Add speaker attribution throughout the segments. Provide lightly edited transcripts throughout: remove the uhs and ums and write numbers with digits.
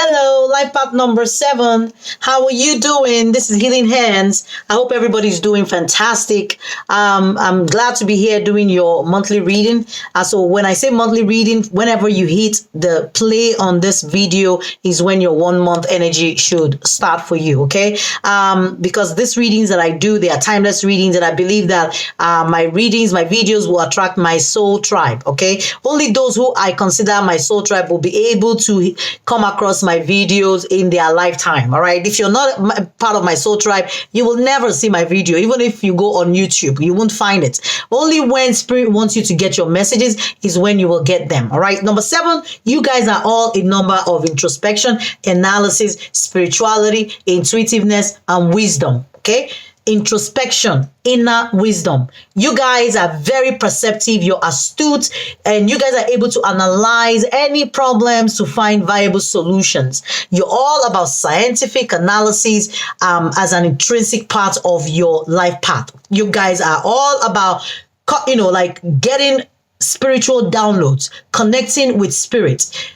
Speaker 1: Hello, life path number 7. How are you doing? This is Healing Hands. I hope everybody's doing fantastic. I'm glad to be here doing your monthly reading. So when I say monthly reading, whenever you hit the play on this video is when your 1 month energy should start for you, okay? Because these readings that I do, they are timeless readings, and I believe that my readings, my videos will attract my soul tribe, okay? Only those who I consider my soul tribe will be able to come across my videos in their lifetime. All right, if you're not part of my soul tribe, you will never see my video. Even if you go on YouTube, you won't find it. Only when spirit wants you to get your messages is when you will get them. All right, number 7, you guys are all a number of introspection, analysis, spirituality, intuitiveness, and wisdom. Okay, introspection, inner wisdom. You guys are very perceptive, you're astute, and you guys are able to analyze any problems to find viable solutions. You're all about scientific analysis as an intrinsic part of your life path. You guys are all about, like getting spiritual downloads, connecting with spirit,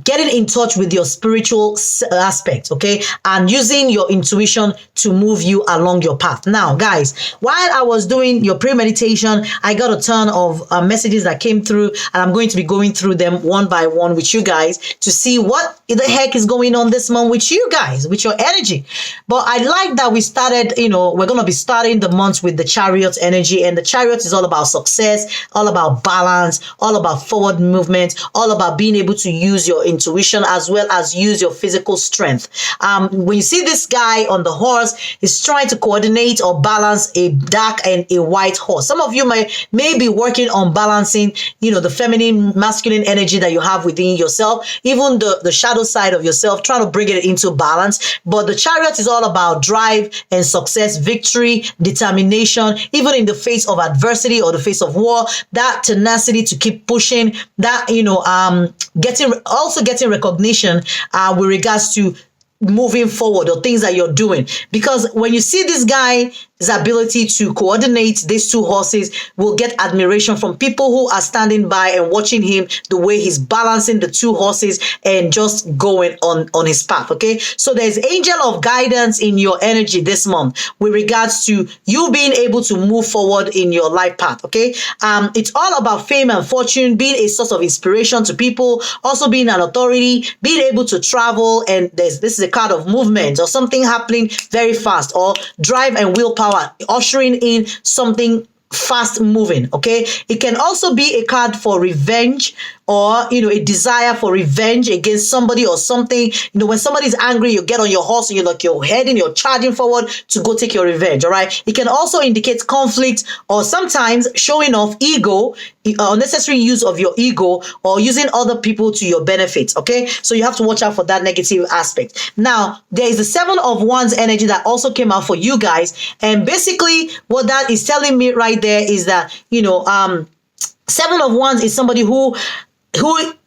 Speaker 1: getting in touch with your spiritual aspect, okay, and using your intuition to move you along your path. Now, guys, while I was doing your pre-meditation, I got a ton of messages that came through, and I'm going to be going through them one by one with you guys to see what the heck is going on this month with you guys, with your energy. But I like that we started, we're going to be starting the month with the Chariot energy, and the Chariot is all about success, all about balance, all about forward movement, all about being able to use your intuition as well as use your physical strength. When you see this guy on the horse, he's trying to coordinate or balance a dark and a white horse. Some of you may be working on balancing, the feminine, masculine energy that you have within yourself, even the shadow side of yourself, trying to bring it into balance. But the Chariot is all about drive and success, victory, determination, even in the face of adversity or the face of war, that tenacity to keep pushing, that, getting recognition with regards to moving forward or things that you're doing. Because when you see this guy's ability to coordinate these two horses, will get admiration from people who are standing by and watching him, the way he's balancing the two horses and just going on his path. Okay, so there's angel of guidance in your energy this month with regards to you being able to move forward in your life path. Okay, it's all about fame and fortune, being a source of inspiration to people, also being an authority, being able to travel, and this is a card of movement or something happening very fast, or drive and willpower, ushering in something fast moving. Okay, it can also be a card for revenge, or a desire for revenge against somebody or something. When somebody's angry, you get on your horse and you're heading, you're charging forward to go take your revenge. All right, it can also indicate conflict, or sometimes showing off ego, unnecessary use of your ego, or using other people to your benefit. Okay, so you have to watch out for that negative aspect. Now, there is the 7 of Wands energy that also came out for you guys, and basically what that is telling me right there is that 7 of Wands is somebody who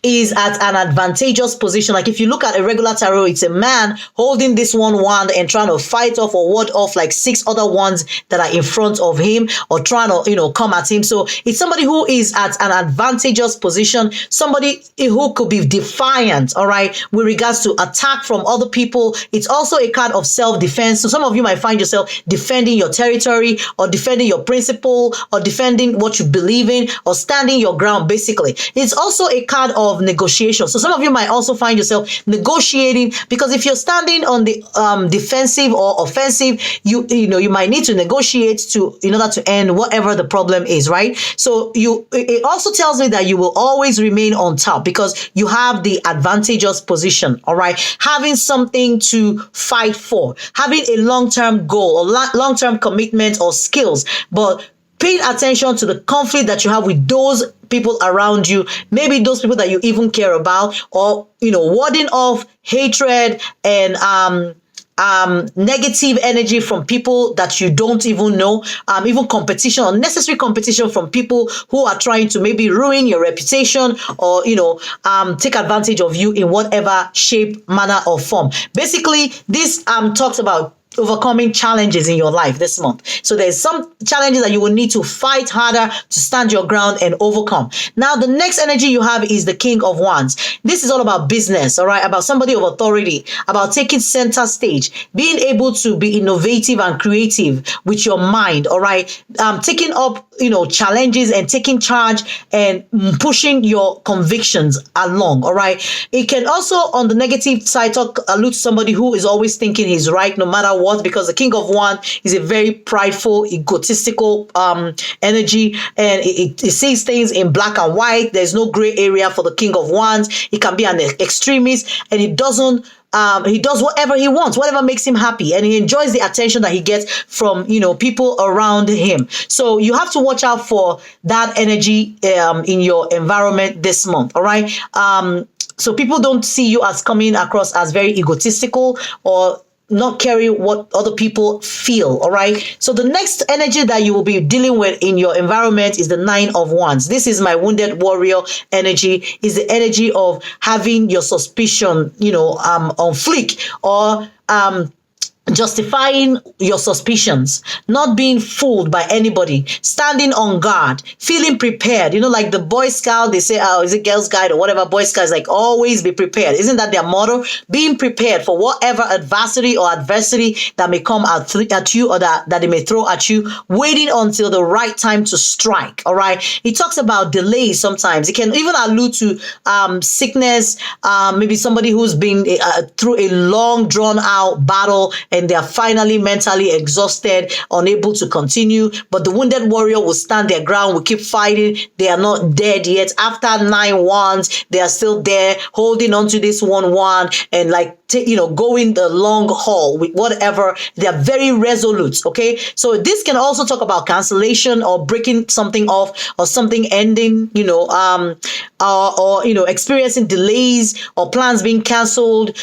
Speaker 1: is at an advantageous position. Like if you look at a regular tarot, it's a man holding this one wand and trying to fight off or ward off like 6 other wands that are in front of him, or trying to come at him. So it's somebody who is at an advantageous position, somebody who could be defiant, all right, with regards to attack from other people. It's also a card of self-defense. So some of you might find yourself defending your territory, or defending your principle, or defending what you believe in, or standing your ground. Basically, it's also a card of negotiation. So some of you might also find yourself negotiating, because if you're standing on the defensive or offensive, you might need to negotiate in order to end whatever the problem is, right? So it also tells me that you will always remain on top because you have the advantageous position, all right? Having something to fight for, having a long-term goal or long-term commitment or skills, but paying attention to the conflict that you have with those people around you, maybe those people that you even care about, or warding off hatred and negative energy from people that you don't even know, even competition, unnecessary competition from people who are trying to maybe ruin your reputation, or take advantage of you in whatever shape, manner, or form. Basically, this talks about overcoming challenges in your life this month. So there's some challenges that you will need to fight harder to stand your ground and overcome. Now, the next energy you have is the King of Wands. This is all about business, all right? About somebody of authority, about taking center stage, being able to be innovative and creative with your mind, all right? Taking up, challenges and taking charge and pushing your convictions along, all right? It can also, on the negative side, allude to somebody who is always thinking he's right no matter what, because the King of Wands is a very prideful, egotistical energy, and it sees things in black and white. There's no gray area for the King of Wands. He can be an extremist, and he does whatever he wants, whatever makes him happy, and he enjoys the attention that he gets from people around him. So you have to watch out for that energy in your environment this month. All right. So people don't see you as coming across as very egotistical or not caring what other people feel, all right? So the next energy that you will be dealing with in your environment is the Nine of Wands. This is my wounded warrior energy, is the energy of having your suspicion, on fleek, or justifying your suspicions, not being fooled by anybody, standing on guard, feeling prepared. Like the Boy Scout, they say, is it Girl Scout or whatever, Boy Scouts, like always be prepared. Isn't that their motto? Being prepared for whatever adversity that may come at you, or that they may throw at you, waiting until the right time to strike, all right? It talks about delays sometimes. It can even allude to sickness, maybe somebody who's been through a long, drawn-out battle, and they are finally mentally exhausted, unable to continue. But the wounded warrior will stand their ground, will keep fighting. They are not dead yet. After 9 wands, they are still there, holding on to this one wand, and going the long haul with whatever. They are very resolute, okay? So this can also talk about cancellation or breaking something off, or something ending, or experiencing delays or plans being canceled,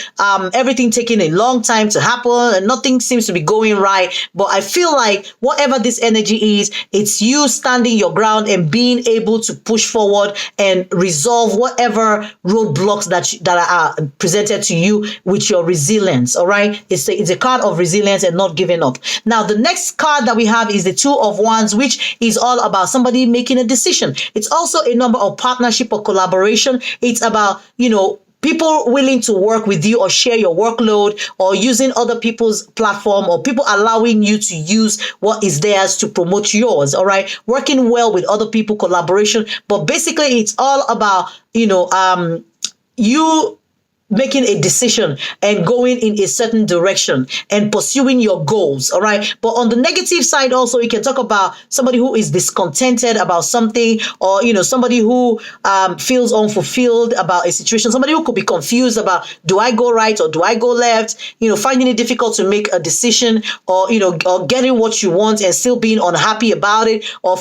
Speaker 1: everything taking a long time to happen, and nothing seems to be going right. But I feel like whatever this energy is, it's you standing your ground and being able to push forward and resolve whatever roadblocks that are presented to you with your resilience, all right? It's a card of resilience and not giving up. Now, the next card that we have is the Two of Wands, which is all about somebody making a decision. It's also a number of partnership or collaboration. It's about, people willing to work with you or share your workload, or using other people's platform, or people allowing you to use what is theirs to promote yours, all right? Working well with other people, collaboration. But basically, it's all about, you making a decision and going in a certain direction and pursuing your goals, all right? But on the negative side also, you can talk about somebody who is discontented about something, or, somebody who feels unfulfilled about a situation, somebody who could be confused about, do I go right or do I go left? Finding it difficult to make a decision, or, or getting what you want and still being unhappy about it, or,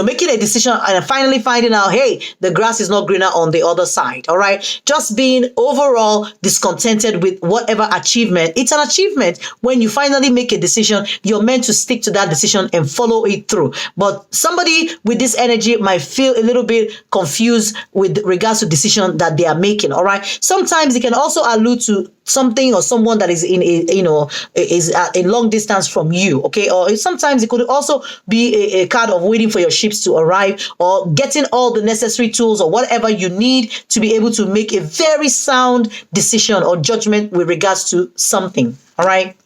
Speaker 1: making a decision and finally finding out, hey, the grass is not greener on the other side, all right? Just being overall discontented with whatever achievement. It's an achievement when you finally make a decision. You're meant to stick to that decision and follow it through. But somebody with this energy might feel a little bit confused with regards to decision that they are making, all right? Sometimes it can also allude to something or someone that is in is at a long distance from you, okay? Or sometimes it could also be a card of waiting for your ships to arrive, or getting all the necessary tools or whatever you need to be able to make a very sound decision or judgment with regards to something, all right?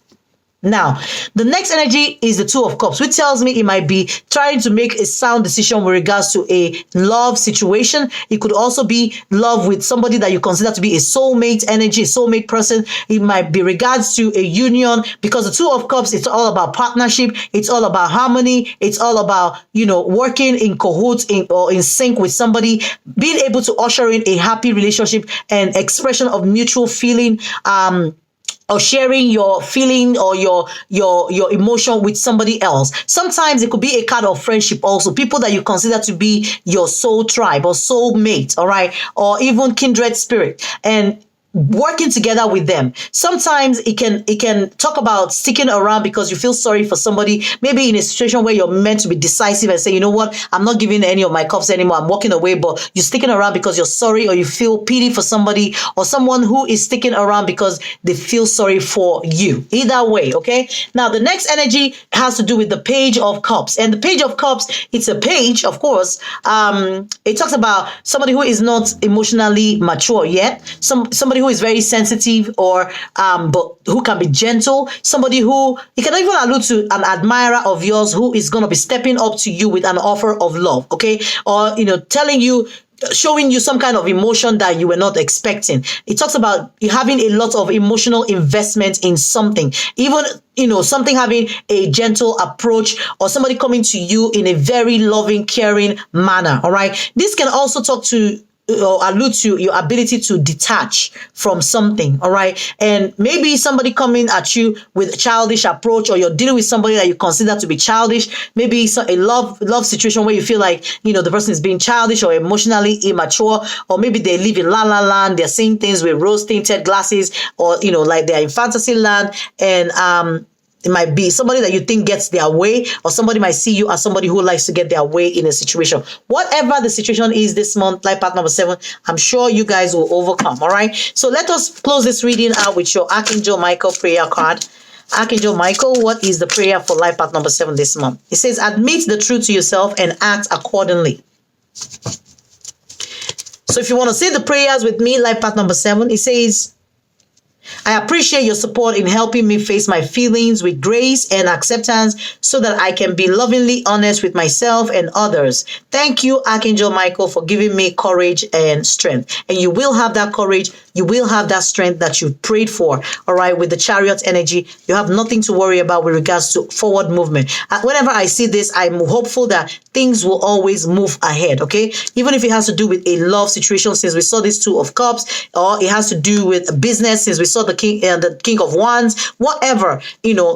Speaker 1: Now, the next energy is the Two of Cups, which tells me it might be trying to make a sound decision with regards to a love situation. It could also be love with somebody that you consider to be a soulmate energy, a soulmate person. It might be regards to a union, because the Two of Cups, it's all about partnership. It's all about harmony. It's all about, working in cahoots or in sync with somebody, being able to usher in a happy relationship and expression of mutual feeling, or sharing your feeling or your emotion with somebody else. Sometimes it could be a card of friendship also, people that you consider to be your soul tribe or soul mate, all right, or even kindred spirit. And working together with them. Sometimes it can talk about sticking around because you feel sorry for somebody, maybe in a situation where you're meant to be decisive and say, you know what, I'm not giving any of my cups anymore, I'm walking away, but you're sticking around because you're sorry, or you feel pity for somebody, or someone who is sticking around because they feel sorry for you. Either way, okay? Now the next energy has to do with the Page of Cups. And the Page of Cups, it's a page, of course. It talks about somebody who is not emotionally mature yet, somebody who is very sensitive, or but who can be gentle, somebody who, you can even allude to an admirer of yours who is going to be stepping up to you with an offer of love, okay? Or, telling you, showing you some kind of emotion that you were not expecting. It talks about you having a lot of emotional investment in something, even, something having a gentle approach, or somebody coming to you in a very loving, caring manner. All right. This can also talk to or allude to your ability to detach from something. All right. And maybe somebody coming at you with a childish approach, or you're dealing with somebody that you consider to be childish. Maybe a love situation where you feel like, the person is being childish or emotionally immature, or maybe they live in la la land. They're seeing things with rose tinted glasses, or, like they're in fantasy land. And, it might be somebody that you think gets their way, or somebody might see you as somebody who likes to get their way in a situation. Whatever the situation is this month, life path number 7, I'm sure you guys will overcome. All right. So let us close this reading out with your Archangel Michael prayer card. Archangel Michael, what is the prayer for life path number 7 this month? It says, admit the truth to yourself and act accordingly. So if you want to say the prayers with me, life path number 7, it says, I appreciate your support in helping me face my feelings with grace and acceptance so that I can be lovingly honest with myself and others. Thank you, Archangel Michael, for giving me courage and strength. And you will have that courage. You will have that strength that you prayed for. All right. With the Chariot energy, you have nothing to worry about with regards to forward movement. Whenever I see this, I'm hopeful that things will always move ahead. Okay. Even if it has to do with a love situation, since we saw this 2 of Cups, or it has to do with a business, since we saw the King of Wands, whatever,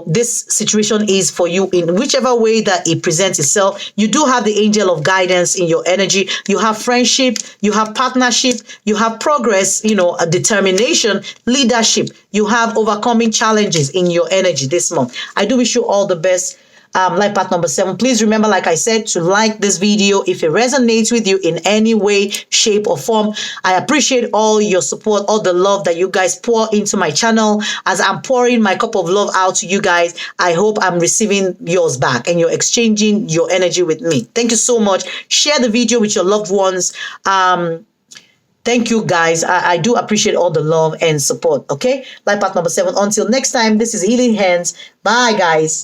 Speaker 1: this situation is for you, in whichever way that it presents itself. You do have the angel of guidance in your energy. You have friendship, you have partnership, you have progress, a determination, leadership. You have overcoming challenges in your energy this month. I do wish you all the best. Life path number 7. Please remember, like I said, to like this video if it resonates with you in any way, shape, or form. I appreciate all your support, all the love that you guys pour into my channel. As I'm pouring my cup of love out to you guys, I hope I'm receiving yours back and you're exchanging your energy with me. Thank you so much. Share the video with your loved ones. Thank you, guys. I do appreciate all the love and support. Okay, life path number 7. Until next time, this is Healing Hands. Bye, guys.